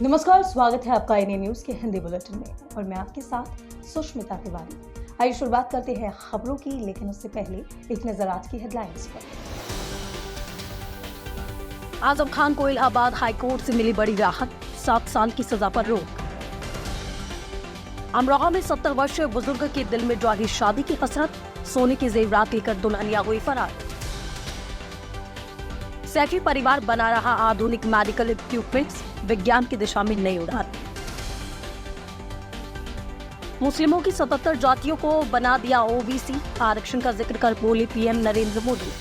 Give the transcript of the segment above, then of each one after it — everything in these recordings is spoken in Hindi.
नमस्कार, स्वागत है आपका INA न्यूज के हिंदी बुलेटिन में और मैं आपके साथ सुष्मिता तिवारी। आइए शुरुआत करते हैं खबरों की, लेकिन उससे पहले एक नजर आज की हेडलाइंस पर। आजम खान को इलाहाबाद हाईकोर्ट से मिली बड़ी राहत, 7 साल की सजा पर रोक। अमरोहा में 70 वर्षीय बुजुर्ग के दिल में जागी शादी की हसरत, सोने के जेवरात लेकर दुल्हनिया हुई फरार। सैफी परिवार बना रहा आधुनिक मेडिकल इक्विपमेंट्स, विज्ञान की दिशा में नई उड़ान। मुस्लिमों की 77 जातियों को बना दिया OBC, आरक्षण का जिक्र कर बोले PM नरेंद्र मोदी।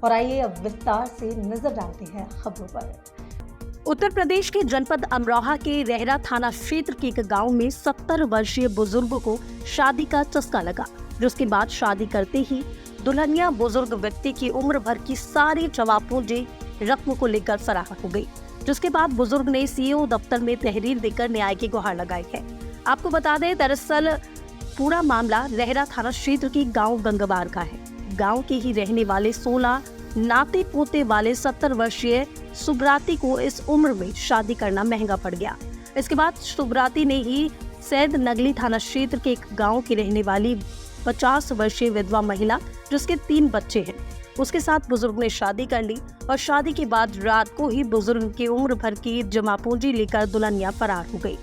और आइए अब विस्तार से नजर डालते हैं खबरों पर। उत्तर प्रदेश के जनपद अमरोहा के रहरा थाना क्षेत्र के एक गांव में 70 वर्षीय बुजुर्ग को शादी का चस्का लगा, जिसके बाद शादी करते ही दुल्हनिया बुजुर्ग व्यक्ति की उम्र भर की सारी जमा पूंजी रकम को लेकर फरार हो गई, जिसके बाद बुजुर्ग ने CO दफ्तर में तहरीर देकर न्याय की गुहार लगाई है। आपको बता दें, दरअसल पूरा मामला रहरा थाना क्षेत्र की गांव गंगवार का है। गांव के ही रहने वाले 16 नाते पोते वाले 70 वर्षीय सुब्राती को इस उम्र में शादी करना महंगा पड़ गया। इसके बाद सुब्राती ने ही सैद नगली थाना क्षेत्र के एक गाँव की रहने वाली 50 वर्षीय विधवा महिला, जिसके 3 बच्चे हैं, उसके साथ बुजुर्ग ने शादी कर ली और शादी के बाद रात को ही बुजुर्ग की उम्र भर की जमा पूंजी लेकर दुल्हनिया फरार हो गई।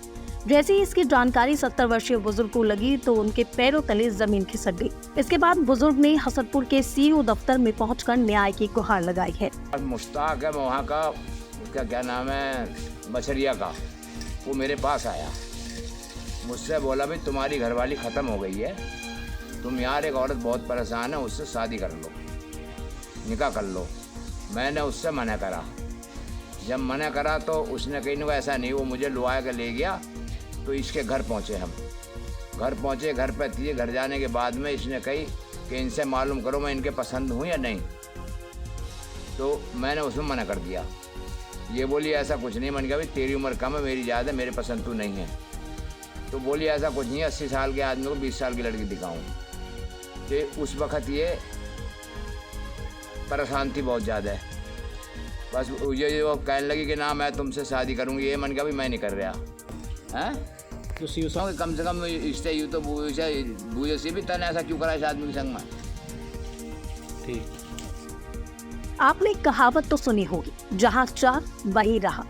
जैसे ही इसकी जानकारी 70 वर्षीय बुजुर्ग को लगी तो उनके पैरों तले जमीन खिसक गई। इसके बाद बुजुर्ग ने हसनपुर के CO दफ्तर में पहुंचकर न्याय की गुहार लगाई है। मुश्ताक है वहाँ का, उसका क्या नाम है, बछरिया का, वो मेरे पास आया, मुझसे बोला भाई तुम्हारी घरवाली ख़त्म हो गई है, तुम यार एक औरत बहुत परेशान है, उससे शादी कर लो, निकाह कर लो। मैंने उससे मना करा। जब मना करा तो उसने कहीं ना ऐसा नहीं, वो मुझे लुआ के ले गया। तो इसके घर पहुँचे, हम घर पहुँचे, घर पे थी। घर जाने के बाद में इसने कही कि इनसे मालूम करो मैं इनके पसंद हूँ या नहीं। तो मैंने उसमें मना कर दिया। ये बोली ऐसा कुछ नहीं। मैंने कहा भाई तेरी उम्र कम है, मेरी ज़्यादा, मेरे पसंद तू नहीं है। तो बोली ऐसा कुछ नहीं है, 80 साल के आदमी को 20 साल की लड़की दिखाऊँ। तो उस वक़्त ये परेशान थी बहुत ज़्यादा। बस ये जो कहने लगी कि ना मैं तुमसे शादी करूँगी, ये मन का भी मैं नहीं कर रहा हैं। तो कम से कम इससे यूँ तो बूझे से भी तने ऐसा क्यों करा इस आदमी के संग में। ठीक, आपने कहावत तो सुनी होगी, जहाँ चाह वही रहा।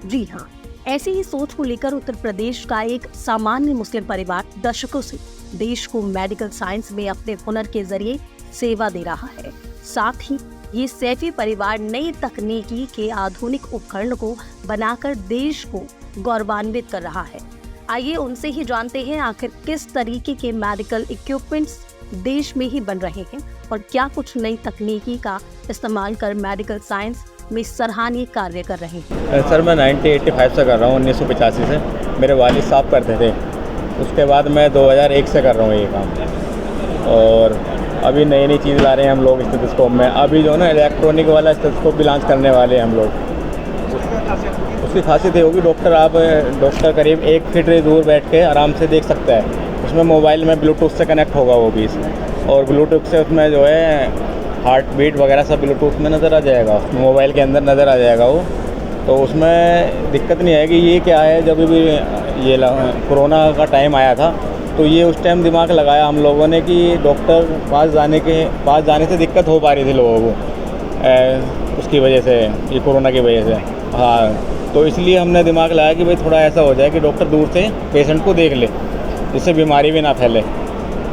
जी हाँ, ऐसी ही सोच को लेकर उत्तर प्रदेश का एक सामान्य मुस्लिम परिवार दशकों से देश को मेडिकल साइंस में अपने हुनर के जरिए सेवा दे रहा है। साथ ही ये सैफी परिवार नई तकनीकी के आधुनिक उपकरण को बनाकर देश को गौरवान्वित कर रहा है। आइए उनसे ही जानते हैं आखिर किस तरीके के मेडिकल इक्विपमेंट्स देश में ही बन रहे हैं और क्या कुछ नई तकनीकी का इस्तेमाल कर मेडिकल साइंस में सराहनीय कार्य कर रहे हैं। सर मैं 1985 से कर रहा हूँ, 1985 से मेरे वालिद साहब करते थे। उसके बाद मैं 2001 से कर रहा हूँ ये काम। और अभी नई नई चीज़ ला रहे हैं हम लोग स्टेथोस्कोप में। अभी जो ना इलेक्ट्रॉनिक वाला स्टेथोस्कोप भी लॉन्च करने वाले हैं हम लोग। उसकी खासियत ये होगी, डॉक्टर करीब 1 फीट दूर बैठ के आराम से देख सकता है। उसमें मोबाइल में ब्लूटूथ से कनेक्ट होगा वो भी, और ब्लूटूथ से उसमें जो है हार्ट बीट वगैरह सब ब्लूटूथ में नज़र आ जाएगा, मोबाइल के अंदर नज़र आ जाएगा वो। तो उसमें दिक्कत नहीं आएगी। ये क्या है, जब भी ये कोरोना का टाइम आया था तो ये उस टाइम दिमाग लगाया हम लोगों ने कि डॉक्टर पास जाने से दिक्कत हो पा रही थी लोगों को, उसकी वजह से, ये कोरोना की वजह से। हाँ, तो इसलिए हमने दिमाग लगाया कि भाई थोड़ा ऐसा हो जाए कि डॉक्टर दूर से पेशेंट को देख ले, जिससे बीमारी भी ना फैले।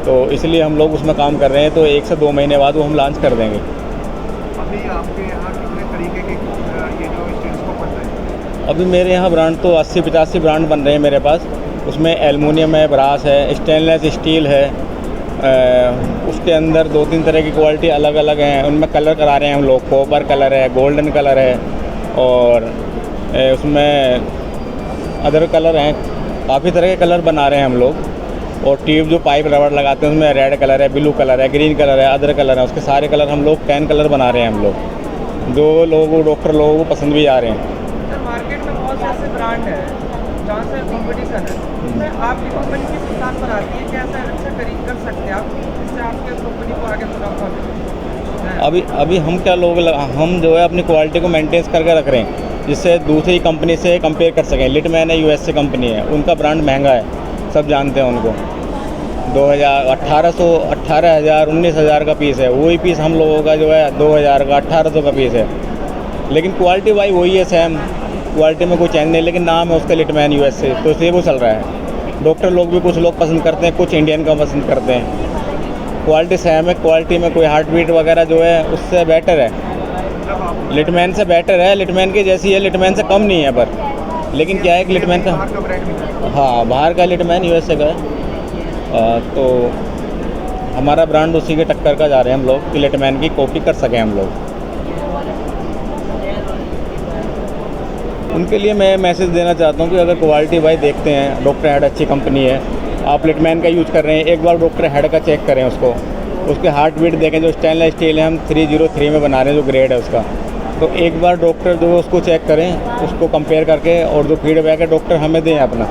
तो इसलिए हम लोग उसमें काम कर रहे हैं। तो 1 से 2 महीने बाद वो हम लॉन्च कर देंगे। अभी आपके यहाँ कितने तरीके के ये जो स्टेथोस्कोप बन रहे हैं? अभी मेरे यहाँ ब्रांड तो 80-85 ब्रांड बन रहे हैं मेरे पास। उसमें एल्युमिनियम है, ब्रास है, स्टेनलेस स्टील है। उसके अंदर 2-3 तरह की क्वालिटी अलग अलग हैं। उनमें कलर करा रहे हैं हम लोग, कॉपर कलर है, गोल्डन कलर है, और उसमें अदर कलर हैं। काफ़ी तरह के कलर बना रहे हैं हम लोग। और ट्यूब जो पाइप रबड़ लगाते हैं उसमें रेड कलर है, ब्लू कलर है, ग्रीन कलर है, अदर कलर है। उसके सारे कलर हम लोग 10 कलर बना रहे हैं हम लोग, जो डॉक्टर लोगों को पसंद भी आ रहे हैं। सर मार्केट में बहुत से ऐसे ब्रांड है जहाँ से कॉम्पिटिशन है, उसमें आपकी कंपनी किस स्थान पर आती है? कैसे अच्छा कर सकते हैं आप, जिससे आपके कंपनी को आगे मुनाफा मिले? अभी हम क्या लोग हम जो है अपनी क्वालिटी को मेंटेन करके रख रहे हैं, जिससे दूसरी कंपनी से कंपेयर कर सकें। लिटमैन है, यूएसए कंपनी है, उनका ब्रांड महंगा है, सब जानते हैं उनको। 18,000 19,000 का पीस है, वही पीस हम लोगों का जो है 2,000 का 1,800 का पीस है। लेकिन क्वालिटी भाई वही है सेम, क्वालिटी में कोई चेंज नहीं, लेकिन नाम है उसका लिटमैन यूएसए, तो इसलिए वो चल रहा है। डॉक्टर लोग भी कुछ लोग पसंद करते हैं, कुछ इंडियन का पसंद करते हैं। क्वालिटी सेम है, क्वालिटी में कोई हार्ट बीट वगैरह जो है उससे बेटर है, लिटमैन से बेटर है, लिटमैन की जैसी है, लिटमैन से कम नहीं है पर। लेकिन क्या है कि लिटमैन का, हाँ बाहर का लिटमैन यूएसए का है, तो हमारा ब्रांड उसी के टक्कर का जा रहे हैं हम लोग कि लिटमैन की कॉपी कर सकें हम लोग। उनके लिए मैं मैसेज देना चाहता हूँ कि अगर क्वालिटी भाई देखते हैं, डॉक्टर हेड अच्छी कंपनी है, आप लिटमैन का यूज़ कर रहे हैं, एक बार डॉक्टर हेड का चेक करें उसको, उसके हार्ट बीट देखें। जो स्टेनलेस स्टील है हम 303 में बना रहे हैं, जो ग्रेड है उसका, तो एक बार डॉक्टर जो उसको चेक करें, उसको कंपेयर करके, और जो फीडबैक है डॉक्टर हमें दें अपना।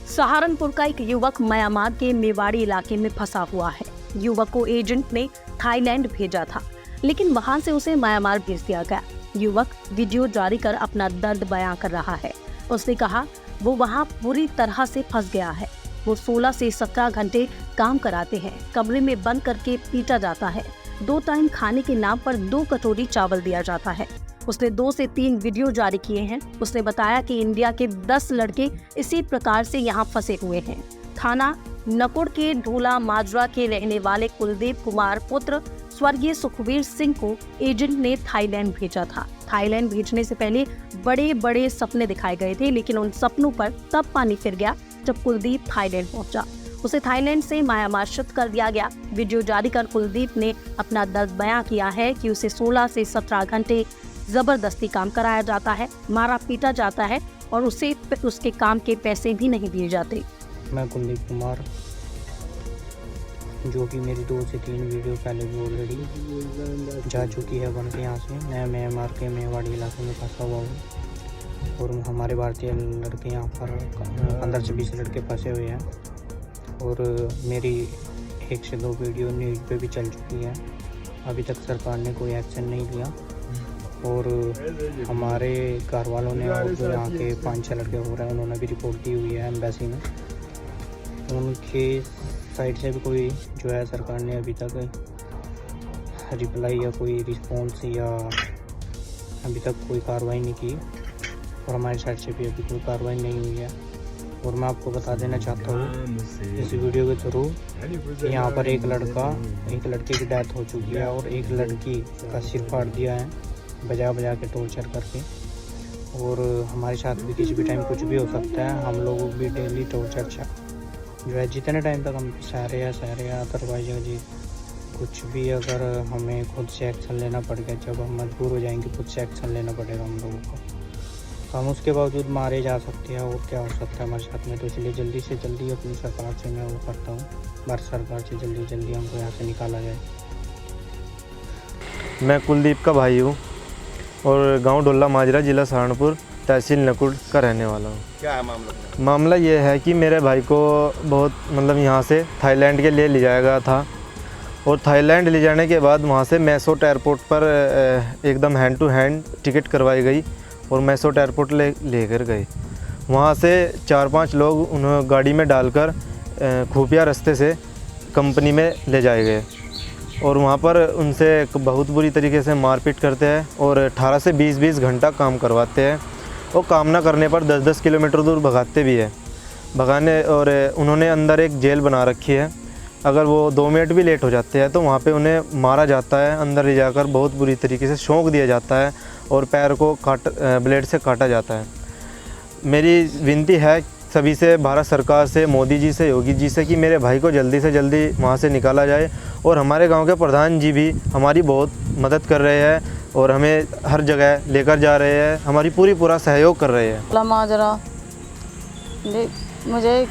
सहारनपुर का एक युवक म्यांमार के मेवाड़ी इलाके में फंसा हुआ है। युवक को एजेंट ने थाईलैंड भेजा था, लेकिन वहां से उसे म्यांमार भेज दिया गया। युवक वीडियो जारी कर अपना दर्द बयां कर रहा है। उसने कहा वो वहां पूरी तरह से फंस गया है। वो 16 से 17 घंटे काम कराते हैं, कमरे में बंद करके पीटा जाता है। 2 टाइम खाने के नाम पर 2 कटोरी चावल दिया जाता है। उसने 2 से 3 वीडियो जारी किए हैं। उसने बताया कि इंडिया के 10 लड़के इसी प्रकार से यहाँ फंसे हुए हैं। थाना नकुड़ के ढोला माजरा के रहने वाले कुलदीप कुमार पुत्र स्वर्गीय सुखवीर सिंह को एजेंट ने थाईलैंड भेजा था। थाईलैंड भेजने से पहले बड़े बड़े सपने दिखाए गए थे, लेकिन उन सपनों पर तब पानी फिर गया जब कुलदीप थाईलैंड पहुंचा। उसे थाईलैंड से म्यांमार शिफ्ट कर दिया गया। वीडियो जारी कर कुलदीप ने अपना दर्द बयां किया है कि उसे 16 से 17 घंटे जबरदस्ती काम कराया जाता है, मारा पीटा जाता है और उसे उसके काम के पैसे भी नहीं दिए जाते। मैं कुलदीप कुमार, जो कि मेरी 2 से 3 वीडियो पहले भी ऑलरेडी जा चुकी है बन के यहाँ से। मैं म्यांमार के मेवाड़ी इलाके में फंसा हुआ हूँ और हमारे भारतीय लड़के यहाँ पर 15 से 20 लड़के फंसे हुए हैं और मेरी 1 से 2 वीडियो न्यूज़ पे भी चल चुकी है। अभी तक सरकार ने कोई एक्शन नहीं लिया और हमारे घर वालों ने और जो यहाँ के 5-6 लड़के हो रहे हैं उन्होंने भी रिपोर्ट की हुई है एम्बेसी में। उनके साइड से भी कोई जो है सरकार ने अभी तक रिप्लाई या कोई रिस्पॉन्स या अभी तक कोई कार्रवाई नहीं की और हमारी साइड से भी अभी कोई कार्रवाई नहीं हुई है। और मैं आपको बता देना चाहता हूँ इस वीडियो के थ्रू यहाँ पर एक लड़के की डेथ हो चुकी है और एक लड़की का सिर फाड़ दिया है बजा के टॉर्चर करके। और हमारे साथ भी किसी भी टाइम कुछ भी हो सकता है। हम लोग भी डेली टॉर्चर जो है जितने टाइम तक हम सह रहे हैं अदरवाइज जी कुछ भी अगर हमें खुद से एक्शन लेना पड़ गया, जब हम मजबूर हो जाएंगे खुद से एक्शन लेना पड़ेगा हम लोगों को, तो हम उसके बावजूद मारे जा सकते हैं और क्या हो सकता है हमारे साथ में। तो इसलिए जल्दी से जल्दी अपनी सरकार से मैं वो करता हूँ, भारत सरकार से जल्दी हमको यहाँ से निकाला जाए। मैं कुलदीप का भाई हूँ और गांव ढोला माजरा, जिला सहारनपुर, तहसील नकुड़ का रहने वाला हूँ। क्या है मामला? मामला ये है कि मेरे भाई को बहुत यहाँ से थाईलैंड के लिए ले जाया गया था और थाईलैंड ले जाने के बाद वहाँ से मैसोट एयरपोर्ट पर एकदम हैंड टू हैंड टिकट करवाई गई और मैसोट एयरपोर्ट लेकर गए। वहाँ से 4-5 लोग उन्हें गाड़ी में डालकर खुफिया रास्ते से कंपनी में ले जाए गए और वहाँ पर उनसे बहुत बुरी तरीके से मारपीट करते हैं और 18 से 20 घंटा काम करवाते हैं और काम ना करने पर 10-10 किलोमीटर दूर भगाते भी है भगाने। और उन्होंने अंदर एक जेल बना रखी है, अगर वो 2 मिनट भी लेट हो जाते हैं तो वहाँ पे उन्हें मारा जाता है, अंदर ले जाकर बहुत बुरी तरीके से शौंक दिया जाता है और पैर को ब्लेड से काटा जाता है। मेरी विनती है सभी से, भारत सरकार से, मोदी जी से, योगी जी से कि मेरे भाई को जल्दी से जल्दी वहाँ से निकाला जाए। और हमारे गांव के प्रधान जी भी हमारी बहुत मदद कर रहे हैं और हमें हर जगह लेकर जा रहे हैं, हमारी पूरा सहयोग कर रहे हैं। माजरा मुझे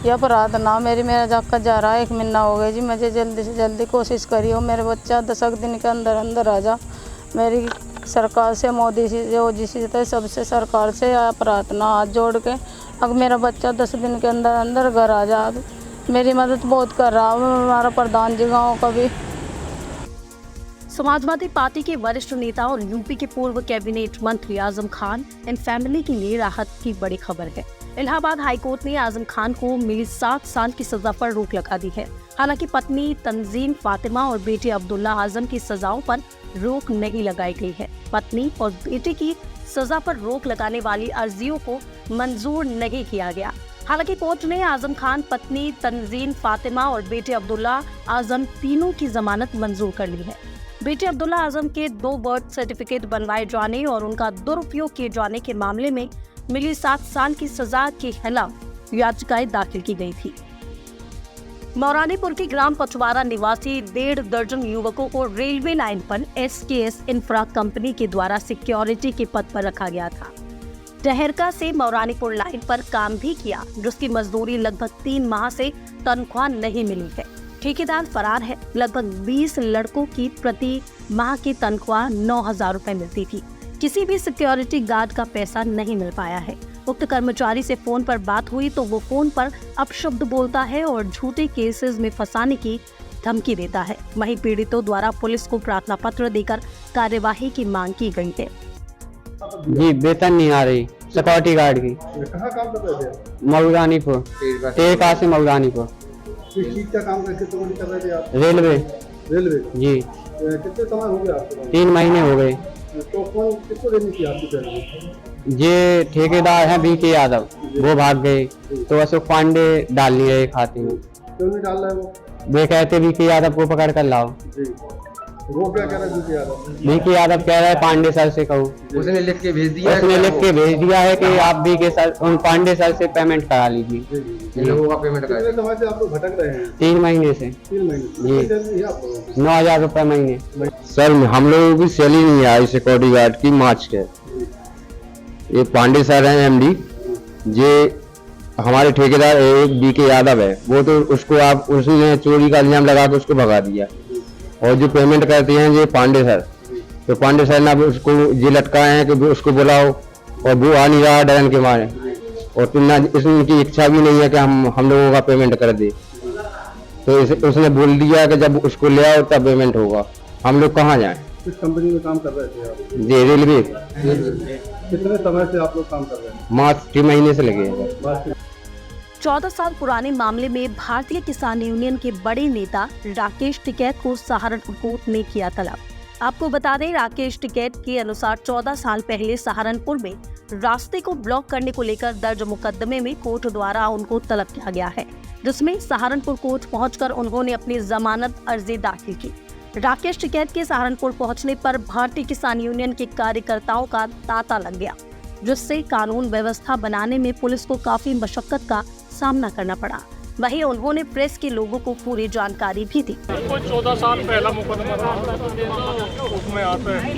यह अपराध ना मेरा जाकर जा रहा है 1 महीना हो गया जी। मुझे जल्दी से जल्दी कोशिश करिए, मेरे बच्चा 10 दिन के अंदर आ जा। मेरी सरकार से, मोदी से, योगी से, सबसे सरकार से प्रार्थना हाथ जोड़ के, अगर मेरा बच्चा 10 दिन के अंदर घर आ जा। मेरी मदद बहुत कर रहा हूँ हमारा प्रधान जी गाँव का भी। समाजवादी पार्टी के वरिष्ठ नेता और यूपी के पूर्व कैबिनेट मंत्री आजम खान एंड फैमिली के लिए राहत की बड़ी खबर है। इलाहाबाद हाईकोर्ट ने आजम खान को मिली 7 साल की सजा पर रोक लगा दी है। हालांकि पत्नी तंजीम फातिमा और बेटे अब्दुल्ला आजम की सजाओं पर रोक नहीं लगाई गई है। पत्नी और बेटे की सजा पर रोक लगाने वाली अर्जियों को मंजूर नहीं किया गया। हालांकि कोर्ट ने आजम खान, पत्नी तंजीम फातिमा और बेटे अब्दुल्ला आजम तीनों की जमानत मंजूर कर ली है। बेटे अब्दुल्ला आजम के 2 बर्थ सर्टिफिकेट बनवाए जाने और उनका दुरुपयोग किए जाने के मामले में मिली 7 साल की सजा के खिलाफ याचिकाएं दाखिल की गई थी। मौरानीपुर के ग्राम पचवारा निवासी 1.5 दर्जन युवकों को रेलवे लाइन पर SKS इंफ्रा कंपनी के द्वारा सिक्योरिटी के पद पर रखा गया था। टहरका से मौरानीपुर लाइन पर काम भी किया, जिसकी मजदूरी लगभग 3 माह से तनख्वाह नहीं मिली है। ठेकेदार फरार है। लगभग 20 लड़कों की प्रति माह की तनख्वाह 9,000 रुपए मिलती थी। किसी भी सिक्योरिटी गार्ड का पैसा नहीं मिल पाया है। उक्त कर्मचारी से फोन पर बात हुई तो वो फोन पर अपशब्द बोलता है और झूठे केसेस में फंसाने की धमकी देता है। वहीं पीड़ितों द्वारा पुलिस को प्रार्थना पत्र देकर कार्यवाही की मांग की गई है। जी वेतन नहीं आ रही सिक्योरिटी गार्ड की। कहाँ काम कर रहे थे? मऊरानीपुर, टेरका से मऊरानीपुर। किस चीज का काम करके तो कर रहे थे आप? रेलवे जी। कितने समय हो गया आपको? 3 महीने हो गए। तो कौन किसको देनी थी आपकी सैलरी? ये ठेकेदार हैं BK यादव, वो भाग गए तो अशोक पांडे डाल लिए खाते में। क्यों नहीं डाल रहा है वो? वे कहते BK यादव को पकड़ कर लाओ। जी। वो क्या कह रहा है BK यादव? BK यादव कह रहा है पांडे सर से कहो। उसने लिख के भेज दिया। उसने लिख के भेज दिया है कि आप BK सर उन पांडे सर से पेमेंट करा लीजिए। लोगों का पेमेंट करा। कितने समय से आप लोग भटक रहे हैं? 3 महीने से। 3 महीने। जी। 9,000 रुपए महीने। सर हम लोगों की सैलरी नहीं आई सिक्योरिटी गार्ड की मार्च के। ये पांडे सर हैं MD, ये हमारे ठेकेदार एक BK यादव है, वो तो उसको आप उसने चोरी का इल्जाम लगा के उसको भगा दिया। और जो पेमेंट करते हैं ये पांडे सर, तो पांडे सर ने उसको ये लटकाए हैं कि उसको बुलाओ और वो आ नहीं रहा डरन के मारे। और तुमने इसकी इच्छा भी नहीं है कि हम लोगों का पेमेंट कर दे। तो उसने बोल दिया कि जब उसको ले आओ तब पेमेंट होगा। हम लोग कहाँ जाएं? किस कंपनी में काम कर रहे थे आप? जी रेलवे। कितने समय से आप लोग काम कर रहे हैं? मार्च 3 महीने से लगे हैं। 14 साल पुराने मामले में भारतीय किसान यूनियन के बड़े नेता राकेश टिकैत को सहारनपुर कोर्ट ने किया तलब। आपको बता दें, राकेश टिकैत के अनुसार 14 साल पहले सहारनपुर में रास्ते को ब्लॉक करने को लेकर दर्ज मुकदमे में कोर्ट द्वारा उनको तलब किया गया है, जिसमें सहारनपुर कोर्ट पहुंचकर उन्होंने अपनी जमानत अर्जी दाखिल की। राकेश टिकैत के सहारनपुर पहुंचने पर भारतीय किसान यूनियन के कार्यकर्ताओं का तांता लग गया, जिससे कानून व्यवस्था बनाने में पुलिस को काफी मशक्कत का सामना करना पड़ा। वहीं उन्होंने प्रेस के लोगों को पूरी जानकारी भी दी। कोई 14 साल पहला मुकदमा था, उसमें आता है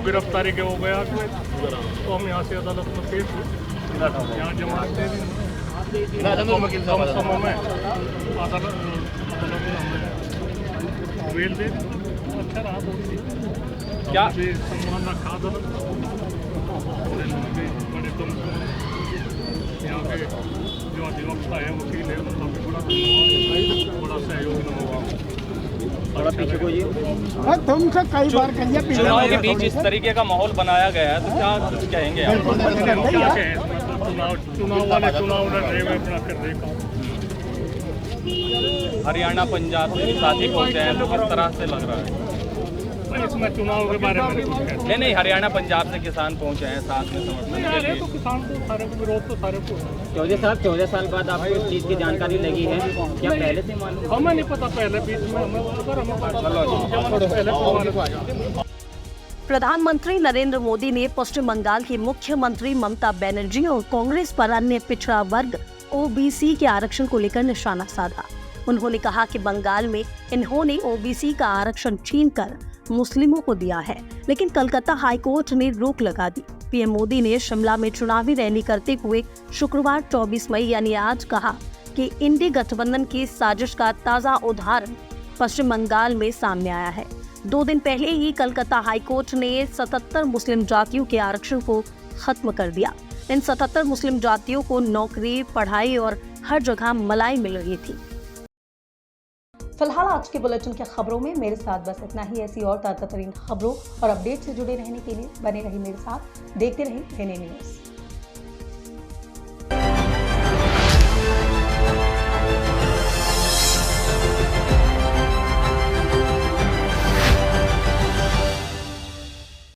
गिरफ्तारी के हो गया तो हम यहाँ से अदालत में पेश हुए, यहाँ जमानत दे दी। समय में अदालत बेल दे अच्छा रहा। क्या सम्मान रखा अदालत बड़े तुम यहाँ पे जो अधिवक्ता है वकील है उनका भी बड़ा सहयोग हुआ। थोड़ा पीछे को ये तुमसे कई बार कहिए चुनाव के बीच इस तरीके का माहौल बनाया गया है तो क्या कुछ कहेंगे आप? चुनाव वाले चुनाव लड़ रहे हैं, अपना कर रहे काम। हरियाणा पंजाब से साथी पहुंचे हैं तो किस तरह से लग रहा है? इसमें चुनाव के बारे में नहीं, हरियाणा पंजाब से किसान पहुंचे हैं साथ में समर्थन के लिए। तो किसान को सारे को विरोध तो सारे को। 14 साल बाद आपको इस चीज़ की जानकारी लगी है क्या? पहले से मालूम? हमें नहीं पता, पहले बीच में हमें प्रधानमंत्री नरेंद्र मोदी ने पश्चिम बंगाल की मुख्यमंत्री ममता बनर्जी और कांग्रेस पर अन्य पिछड़ा वर्ग OBC के आरक्षण को लेकर निशाना साधा। उन्होंने कहा कि बंगाल में इन्होंने OBC का आरक्षण छीनकर मुस्लिमों को दिया है, लेकिन कलकत्ता हाईकोर्ट ने रोक लगा दी। पीएम मोदी ने शिमला में चुनावी रैली करते हुए शुक्रवार 24 मई यानी आज कहा कि इंडी गठबंधन की साजिश का ताजा उदाहरण पश्चिम बंगाल में सामने आया है। 2 दिन पहले ही कलकत्ता हाईकोर्ट ने 77 मुस्लिम जातियों के आरक्षण को खत्म कर दिया। इन 77 मुस्लिम जातियों को नौकरी, पढ़ाई और हर जगह मलाई मिल रही थी। फिलहाल आज के बुलेटिन की खबरों में मेरे साथ बस इतना ही। ऐसी और ताज़ा तरीन खबरों और अपडेट से जुड़े रहने के लिए बने रहिए मेरे साथ, देखते रहिए NA न्यूज़।